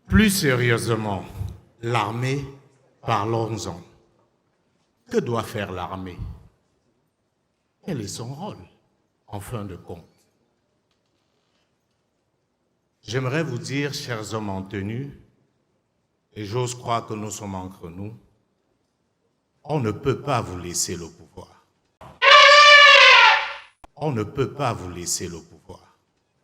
Plus sérieusement, l'armée, parlons-en. Que doit faire l'armée? Quel est son rôle, en fin de compte? J'aimerais vous dire, chers hommes en tenue, et j'ose croire que nous sommes entre nous, on ne peut pas vous laisser le pouvoir. On ne peut pas vous laisser le pouvoir.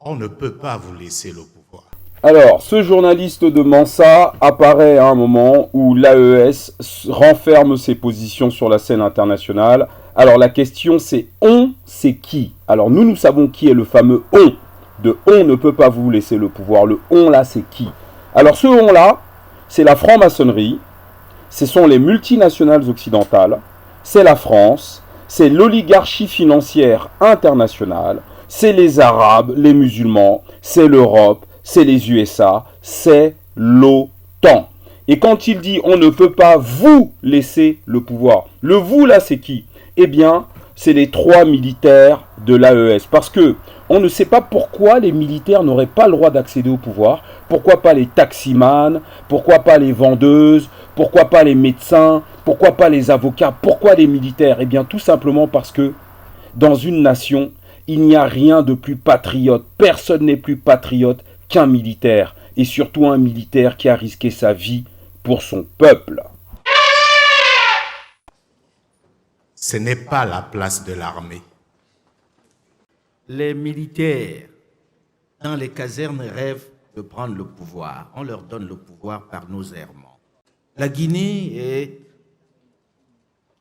On ne peut pas vous laisser le pouvoir. Alors, ce journaliste de Mansa apparaît à un moment où l'AES renferme ses positions sur la scène internationale. Alors, la question c'est « on », c'est qui? Alors, nous savons qui est le fameux « on ». De « on ne peut pas vous laisser le pouvoir ». Le « on » là, c'est qui? Alors, ce « on » là, c'est la franc-maçonnerie, ce sont les multinationales occidentales, c'est la France, c'est l'oligarchie financière internationale, c'est les Arabes, les musulmans, c'est l'Europe, c'est les USA, c'est l'OTAN. Et quand il dit on ne peut pas vous laisser le pouvoir, le vous là c'est qui? Eh bien, c'est les 3 militaires de l'AES. Parce que on ne sait pas pourquoi les militaires n'auraient pas le droit d'accéder au pouvoir. Pourquoi pas les taximans? Pourquoi pas les vendeuses? Pourquoi pas les médecins? Pourquoi pas les avocats? Pourquoi les militaires? Eh bien, tout simplement parce que dans une nation, il n'y a rien de plus patriote. Personne n'est plus patriote qu'un militaire. Et surtout un militaire qui a risqué sa vie pour son peuple. Ce n'est pas la place de l'armée. Les militaires, dans les casernes, rêvent de prendre le pouvoir. On leur donne le pouvoir par nos errements. La Guinée est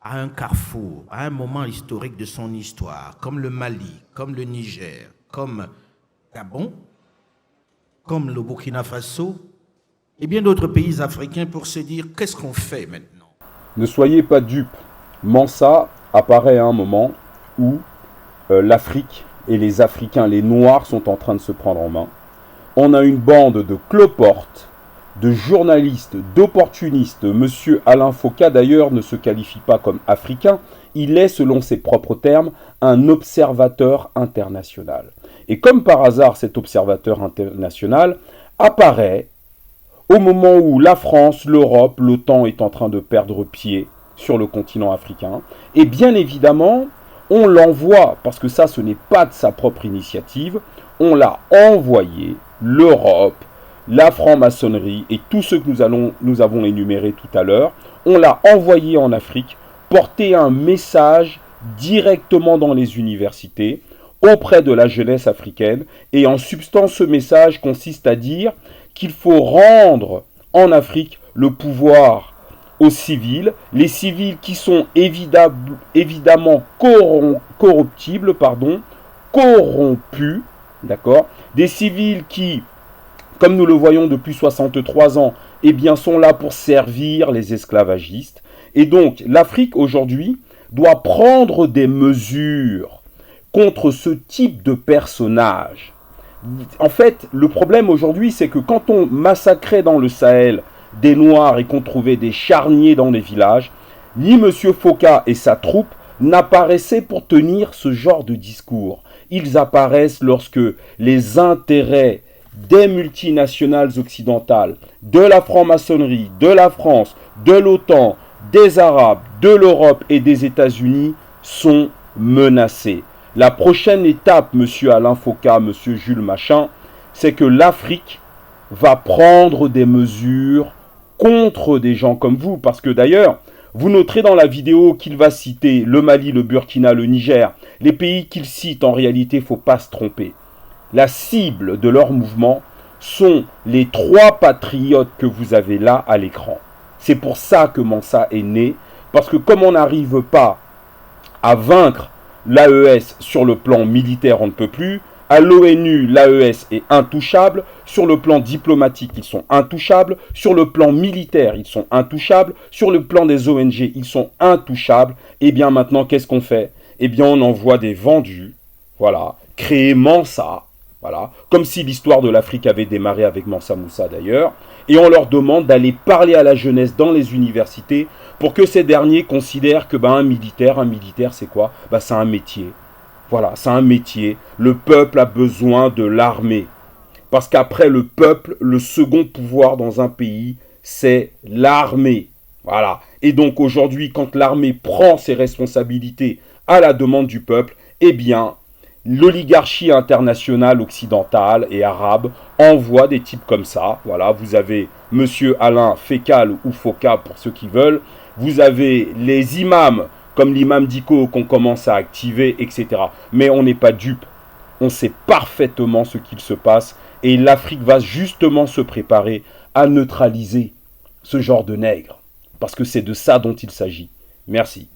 à un carrefour, à un moment historique de son histoire, comme le Mali, comme le Niger, comme Gabon, comme le Burkina Faso et bien d'autres pays africains pour se dire qu'est-ce qu'on fait maintenant? Ne soyez pas dupes. Mansa apparaît à un moment où l'Afrique et les Africains, les Noirs, sont en train de se prendre en main. On a une bande de cloportes, de journalistes, d'opportunistes. Monsieur Alain Foka, d'ailleurs, ne se qualifie pas comme africain. Il est, selon ses propres termes, un observateur international. Et comme par hasard, cet observateur international apparaît au moment où la France, l'Europe, l'OTAN est en train de perdre pied sur le continent africain. Et bien évidemment, on l'envoie, parce que ça, ce n'est pas de sa propre initiative, on l'a envoyé, l'Europe, la franc-maçonnerie et tout ce que nous avons énuméré tout à l'heure, on l'a envoyé en Afrique, porter un message directement dans les universités, auprès de la jeunesse africaine. Et en substance, ce message consiste à dire qu'il faut rendre en Afrique le pouvoir aux civils, les civils qui sont évidemment corruptibles, corrompus, d'accord, des civils qui, comme nous le voyons depuis 63 ans, eh bien, sont là pour servir les esclavagistes. Et donc, l'Afrique, aujourd'hui, doit prendre des mesures contre ce type de personnage. En fait, le problème aujourd'hui, c'est que quand on massacrait dans le Sahel des Noirs et qu'on trouvait des charniers dans les villages, ni M. Foka et sa troupe n'apparaissaient pour tenir ce genre de discours. Ils apparaissent lorsque les intérêts des multinationales occidentales, de la franc-maçonnerie, de la France, de l'OTAN, des Arabes, de l'Europe et des États-Unis sont menacés. La prochaine étape, M. Alain Foka, M. Jules Machin, c'est que l'Afrique va prendre des mesures contre des gens comme vous. Parce que d'ailleurs, vous noterez dans la vidéo qu'il va citer le Mali, le Burkina, le Niger. Les pays qu'il cite, en réalité, il ne faut pas se tromper. La cible de leur mouvement sont les 3 patriotes que vous avez là à l'écran. C'est pour ça que Mansa est né. Parce que comme on n'arrive pas à vaincre l'AES sur le plan militaire, on ne peut plus. À l'ONU, l'AES est intouchable. Sur le plan diplomatique, ils sont intouchables. Sur le plan militaire, ils sont intouchables. Sur le plan des ONG, ils sont intouchables. Et bien maintenant, qu'est-ce qu'on fait? Eh bien, on envoie des vendus, voilà, créer Mansa, voilà, comme si l'histoire de l'Afrique avait démarré avec Mansa Moussa d'ailleurs. Et on leur demande d'aller parler à la jeunesse dans les universités pour que ces derniers considèrent que un militaire c'est quoi? C'est un métier. Voilà, c'est un métier. Le peuple a besoin de l'armée. Parce qu'après le peuple, le second pouvoir dans un pays, c'est l'armée. Voilà. Et donc aujourd'hui, quand l'armée prend ses responsabilités à la demande du peuple, eh bien, l'oligarchie internationale occidentale et arabe envoie des types comme ça. Voilà, vous avez Monsieur Alain Fécal ou Foka pour ceux qui veulent. Vous avez les imams comme l'imam Diko qu'on commence à activer, etc. Mais on n'est pas dupe. On sait parfaitement ce qu'il se passe et l'Afrique va justement se préparer à neutraliser ce genre de nègres. Parce que c'est de ça dont il s'agit. Merci.